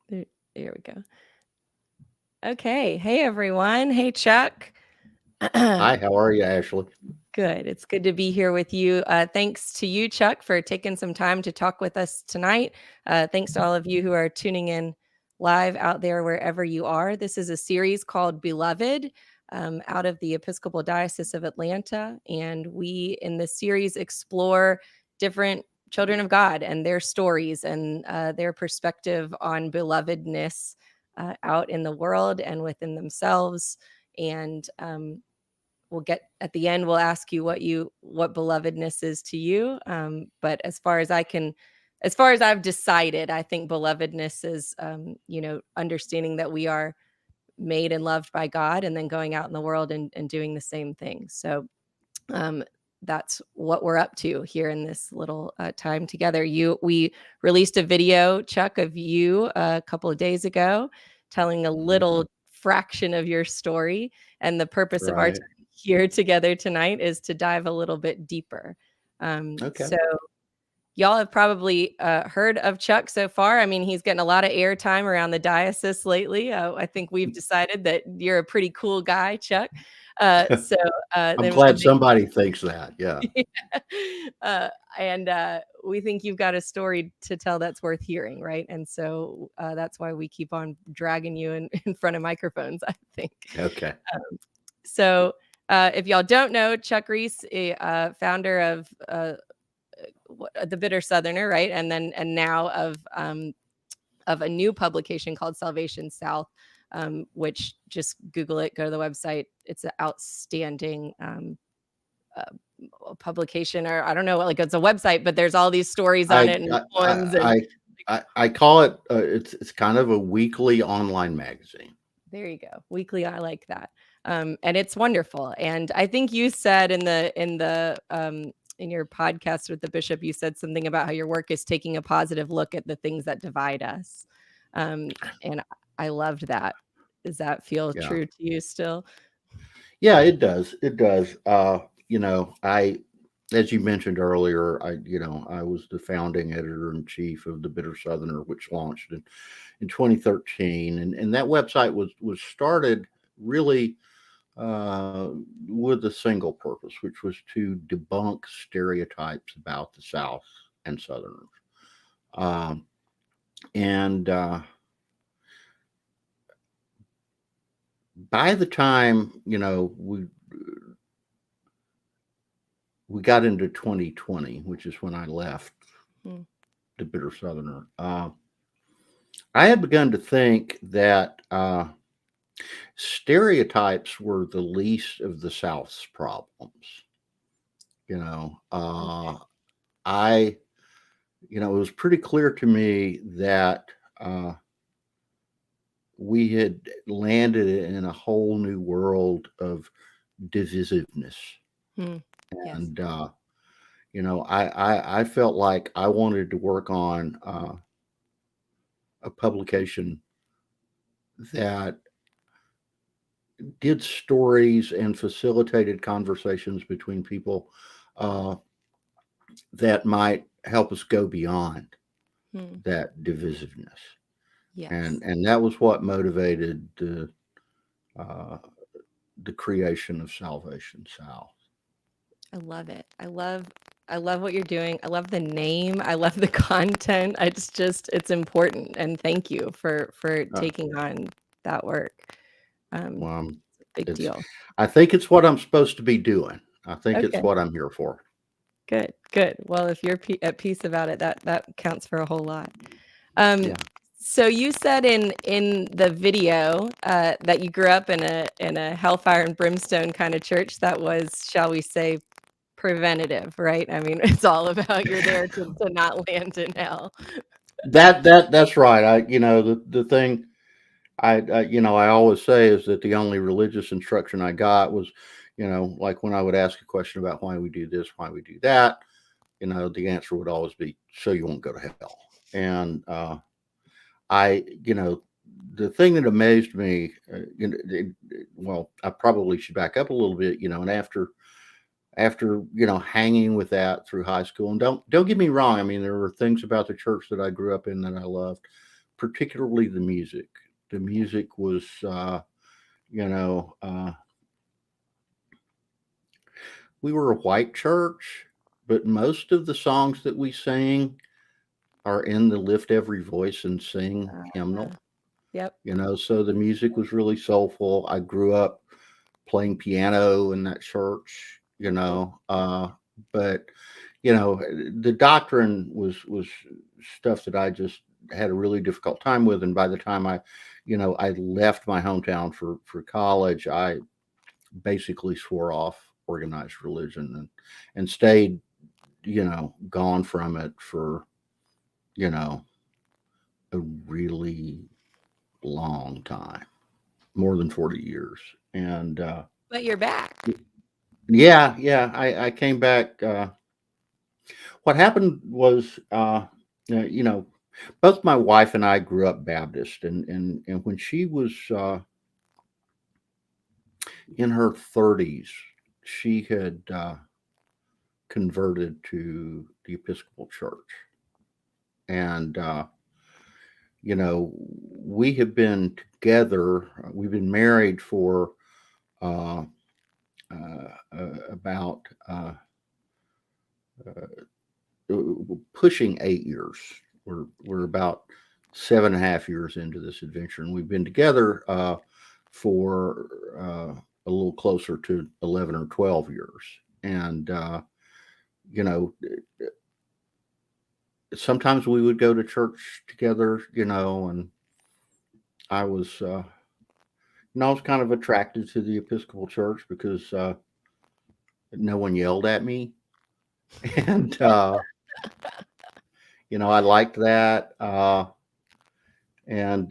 There, there we go. Okay. Hey, everyone. Hey, Chuck. Hi, how are you, Ashley? Good. It's good to be here with you. Thanks to you, Chuck, for taking some time to talk with us tonight. Thanks to all of you who are tuning in live out there, wherever you are. This is a series called Beloved, out of the Episcopal Diocese of Atlanta. And we, in this series, explore different children of God and their stories and their perspective on belovedness out in the world and within themselves. And we'll get at the end, we'll ask you what belovedness is to you. But as far as I've decided, I think belovedness is understanding that we are made and loved by God, and then going out in the world and doing the same thing. So um, that's what we're up to here in this little time together. We released a video, Chuck, of you a couple of days ago, telling a Mhm. little fraction of your story, and the purpose of our Right. time here together tonight is to dive a little bit deeper. Okay. So y'all have probably heard of Chuck so far. I mean, he's getting a lot of airtime around the diocese lately. I think we've decided that you're a pretty cool guy, Chuck. So I'm there was a glad big somebody thinks that. Yeah. yeah. And we think you've got a story to tell that's worth hearing, right? And so that's why we keep on dragging you in front of microphones, I think. Okay. So if y'all don't know, Chuck Reese, founder of the Bitter Southerner, right? And now of a new publication called Salvation South, which just Google it, go to the website. It's an outstanding publication, or I don't know, like it's a website, but there's all these stories on I it and I poems and I I call it it's kind of a weekly online magazine. there you go. Weekly, I like that. And it's wonderful. And I think you said in your podcast with the bishop, you said something about how your work is taking a positive look at the things that divide us. And I loved that. Does that feel Yeah. true to you still? Yeah, it does. It does. I as you mentioned earlier, I was the founding editor in chief of the Bitter Southerner, which launched in 2013, and that website was started really uh, with a single purpose, which was to debunk stereotypes about the South and Southerners. Um, and by the time we got into 2020, which is when I left Hmm. the Bitter Southerner, I had begun to think that stereotypes were the least of the South's problems. You know, Okay. I it was pretty clear to me that uh, we had landed in a whole new world of divisiveness. Hmm. Yes. And, I felt like I wanted to work on a publication that did stories and facilitated conversations between people uh, that might help us go beyond Hmm. that divisiveness. Yes. And that was what motivated uh, the creation of Salvation South. I love it. I love what you're doing. I love the name. I love the content. It's important. And thank you for Uh, taking on that work. Um, well, big it's deal. I think it's what I'm supposed to be doing. I think it's Okay. what I'm here for. Good. Good. Well, if you're at peace about it, that counts for a whole lot. Um, Yeah. so you said in the video that you grew up in a hellfire and brimstone kind of church that was, shall we say, preventative, right? I mean, it's all about you're there to not land in hell. That's right. The thing I always say is that the only religious instruction I got was, like when I would ask a question about why we do this, why we do that, the answer would always be so you won't go to hell. And I, the thing that amazed me, well, I probably should back up a little bit, and after hanging with that through high school, and don't get me wrong, I mean there were things about the church that I grew up in that I loved, particularly the music. The music was, you know, we were a white church, but most of the songs that we sing are in the Lift Every Voice and Sing Uh, hymnal. yep. So the music was really soulful. I grew up playing piano in that church, but the doctrine was stuff that I just had a really difficult time with. And by the time I left my hometown for college, I basically swore off organized religion and stayed, gone from it for, you know, a really long time, more than 40 years. And But you're back. yeah, I came back. What happened was, you know, both my wife and I grew up Baptist, and when she was in her 30s, she had converted to the Episcopal Church, and we have been together. We've been married for uh, about pushing 8 years. We're about 7.5 years into this adventure, and we've been together for a little closer to 11 or 12 years. And you know, sometimes we would go to church together, and I was, I was kind of attracted to the Episcopal Church because no one yelled at me, and I liked that. And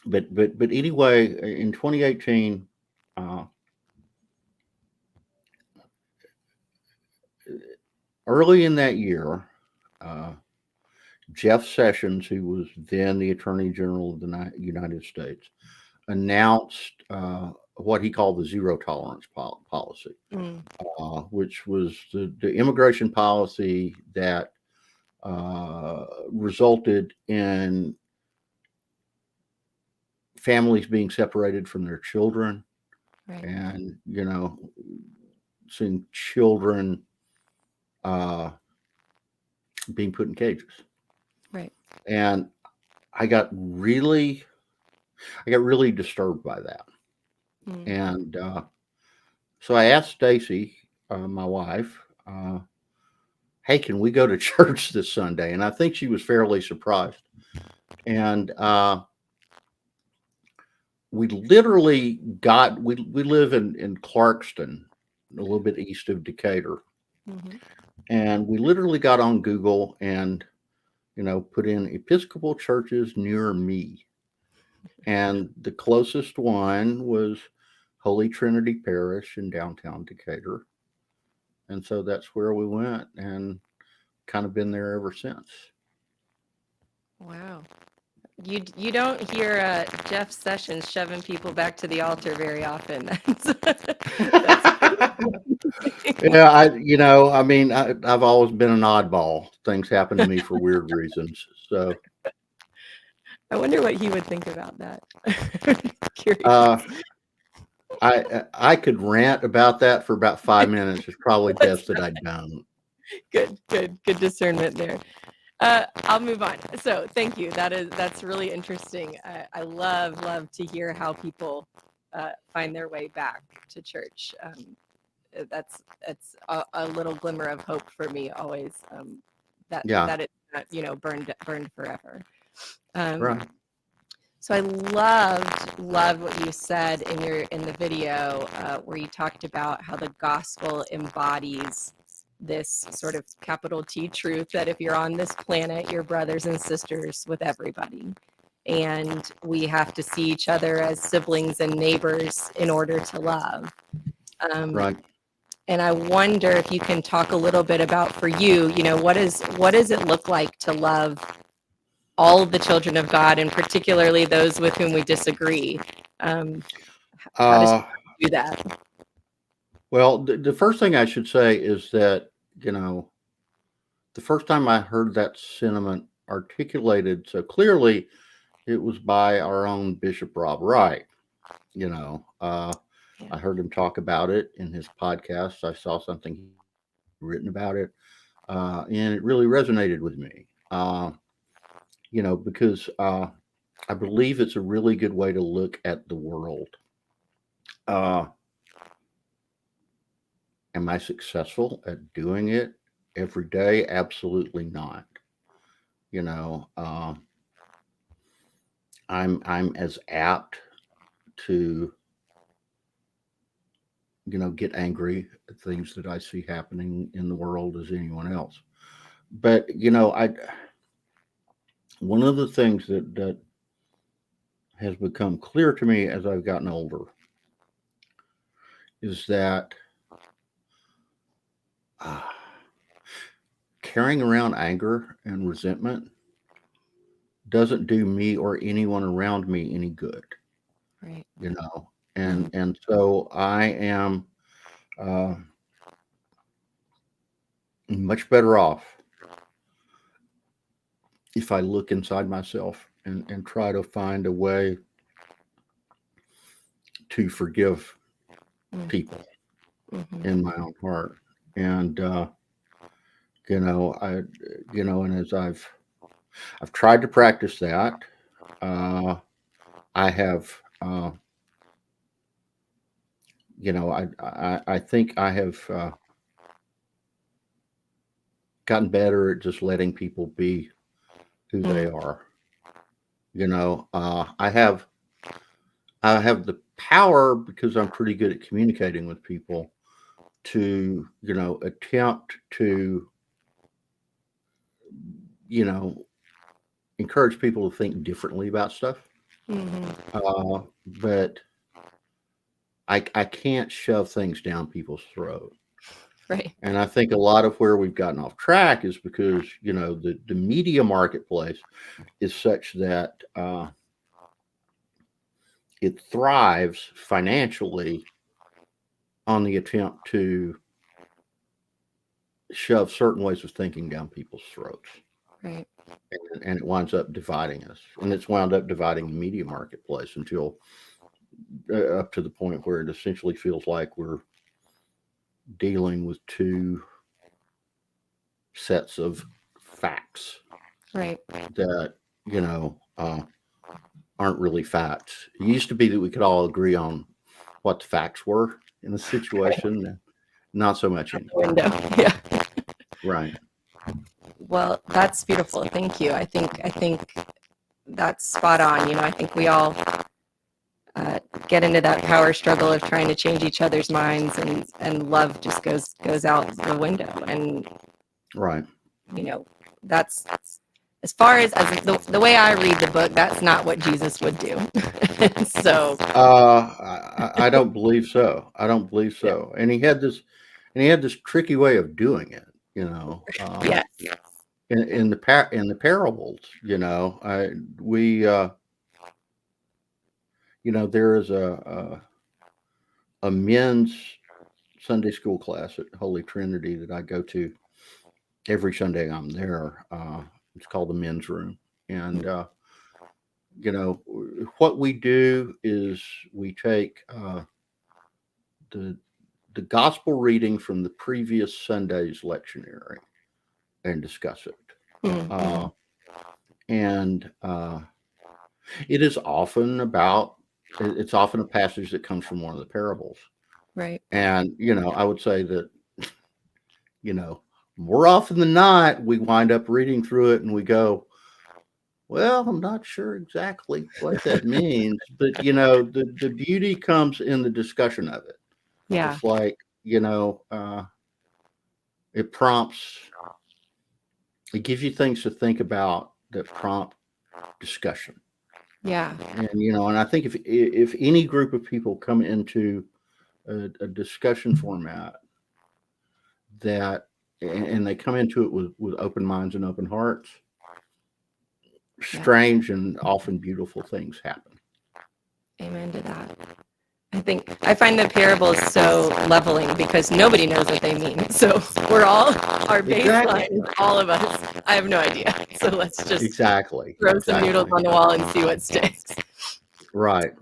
but anyway, in 2018, uh, early in that year, uh, Jeff Sessions, who was then the Attorney General of the United States, announced what he called the zero tolerance policy, Mm, which was the immigration policy that resulted in families being separated from their children, right. and seeing children uh, being put in cages. Right. And I got really, I got really disturbed by that. Mm. And so I asked Stacy, my wife, "Hey, can we go to church this Sunday?" And I think she was fairly surprised. And we literally we live in Clarkston, a little bit east of Decatur, Hmm. and we literally got on Google and put in Episcopal churches near me, and the closest one was Holy Trinity Parish in downtown Decatur, and so that's where we went and kind of been there ever since. Wow. You don't hear Jeff Sessions shoving people back to the altar very often. That's pretty amazing. Yeah, I mean, I've always been an oddball. Things happen to me for weird reasons. So, I wonder what he would think about that. Curious. uh, I could rant about that for about 5 minutes. It's probably That's best that I don't. good discernment there. I'll move on. So thank you. That's really interesting. I love to hear how people find their way back to church. That's a little glimmer of hope for me always. That Yeah, that it's not burned forever. Um, right. so I loved what you said in the video where you talked about how the gospel embodies this sort of capital T truth that if you're on this planet, you're brothers and sisters with everybody. And we have to see each other as siblings and neighbors in order to love. Um, Right. and I wonder if you can talk a little bit about for you, what does it look like to love all of the children of God, and particularly those with whom we disagree? Um, how does Uh, she do that? well, the first thing I should say is that, you know, the first time I heard that sentiment articulated so clearly, it was by our own Bishop Rob Wright. You know, Yeah. I heard him talk about it in his podcast. I saw something he'd written about it, and it really resonated with me. Because I believe it's a really good way to look at the world. Uh, am I successful at doing it every day? Absolutely not. You know, I'm as apt to get angry at things that I see happening in the world as anyone else. But I one of the things that has become clear to me as I've gotten older is that uh, carrying around anger and resentment doesn't do me or anyone around me any good. Right. You know, Mhm. and so I am uh, much better off if I look inside myself and try to find a way to forgive Mm. people Mhm. in my own heart. And I and as I've tried to practice that, uh, I have I think I have gotten better at just letting people be who they Mm. are. I have the power because I'm pretty good at communicating with people to attempt to you know encourage people to think differently about stuff. Mhm. But I can't shove things down people's throat. Right. And I think a lot of where we've gotten off track is because the media marketplace is such that it thrives financially on the attempt to shove certain ways of thinking down people's throats. Right. And it winds up dividing us. And it's wound up dividing the media marketplace until up to the point where it essentially feels like we're dealing with two sets of facts Right. that, you know, uh, aren't really facts. It used to be that we could all agree on what the facts were in the situation. Not so much Out the anymore. window. Yeah. Right. Well, that's beautiful. Thank you. I think that's spot on. I think we all get into that power struggle of trying to change each other's minds, and love just goes out the window. And Right. you know that's as far as the way I read the book, that's not what Jesus would do. So I don't believe so. I don't believe yeah. so. And he had this tricky way of doing it. You know, Yes. in the parables. We there is a men's Sunday school class at Holy Trinity that I go to every Sunday I'm there. It's called the men's room. And, what we do is we take the, the gospel reading from the previous Sunday's lectionary and discuss it. Mm-hmm. Uh, and it is often it's often a passage that comes from one of the parables. Right. And, I would say that, you know, more often than not, we wind up reading through it and we go, well, I'm not sure exactly what that means, but the beauty comes in the discussion of it. Yeah. It's like, it prompts, it gives you things to think about that prompt discussion. Yeah. And I think if any group of people come into a discussion format that and they come into it with open minds and open hearts, Yeah. strange and often beautiful things happen. Amen to that. I find the parables so leveling because nobody knows what they mean. So we're all, our baseline is all of us. I have no idea. So let's just throw some noodles on the wall and see what sticks. Right.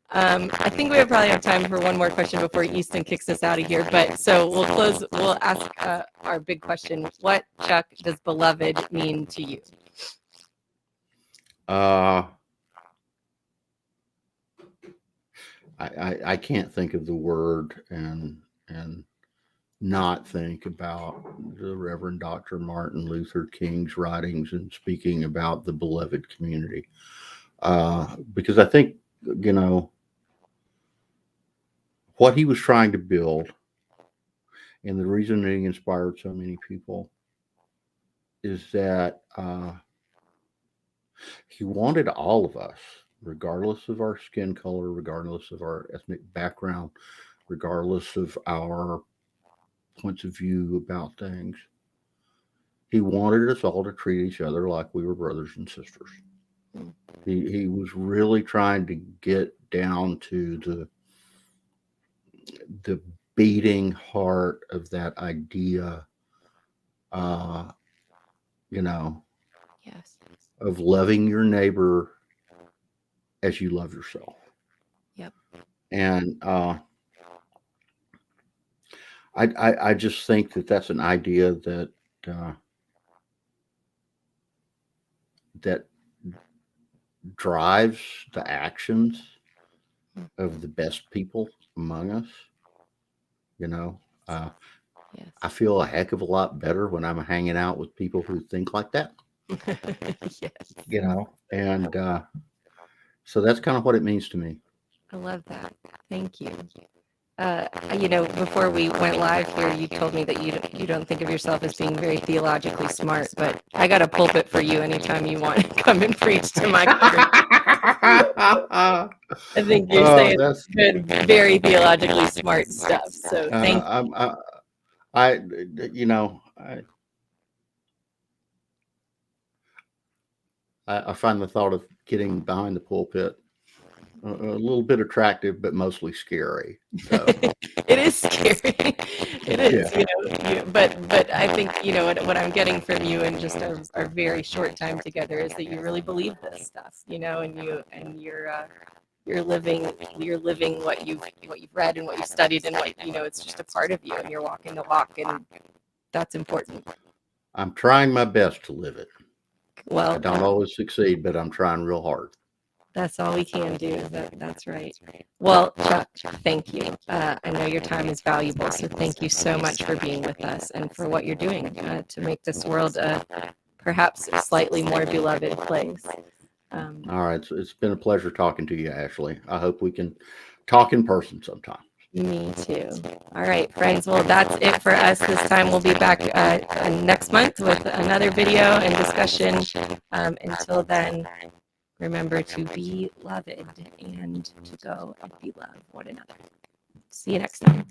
I think we probably have time for one more question before Easton kicks us out of here. But so we'll ask our big question. What, Chuck, does beloved mean to you? I can't think of the word and not think about the Reverend Dr. Martin Luther King's writings and speaking about the beloved community. Because I think, what he was trying to build and the reason that he inspired so many people is that he wanted all of us, regardless of our skin color, regardless of our ethnic background, regardless of our points of view about things. He wanted us all to treat each other like we were brothers and sisters. He was really trying to get down to the beating heart of that idea, Yes. of loving your neighbor as you love yourself. Yep. And I just think that that's an idea that that drives the actions of the best people among us. Yes. I feel a heck of a lot better when I'm hanging out with people who think like that. Yes. And so that's kind of what it means to me. I love that. Thank you. Before we went live here, you told me that you don't think of yourself as being very theologically smart, but I got a pulpit for you anytime you want to come and preach to my congregation. I think you're saying good, very theologically smart stuff. So thank you. I find the thought of getting behind the pulpit a little bit attractive, but mostly scary. So. It is scary. It is, but I think, what I'm getting from you in just our very short time together is that you really believe this stuff, and you're living what you've read and what you've studied, and it's just a part of you, and you're walking the walk, and that's important. I'm trying my best to live it. Well, I don't always succeed, but I'm trying real hard. That's all we can do. That's right. Well, Chuck, thank you. I know your time is valuable, so thank you so much for being with us and for what you're doing to make this world perhaps a slightly more beloved place. All right. So it's been a pleasure talking to you, Ashely. I hope we can talk in person sometime. Me too. All right, friends. Well, that's it for us this time. We'll be back next month with another video and discussion. Until then, remember to be loved and to go and be love one another. See you next time.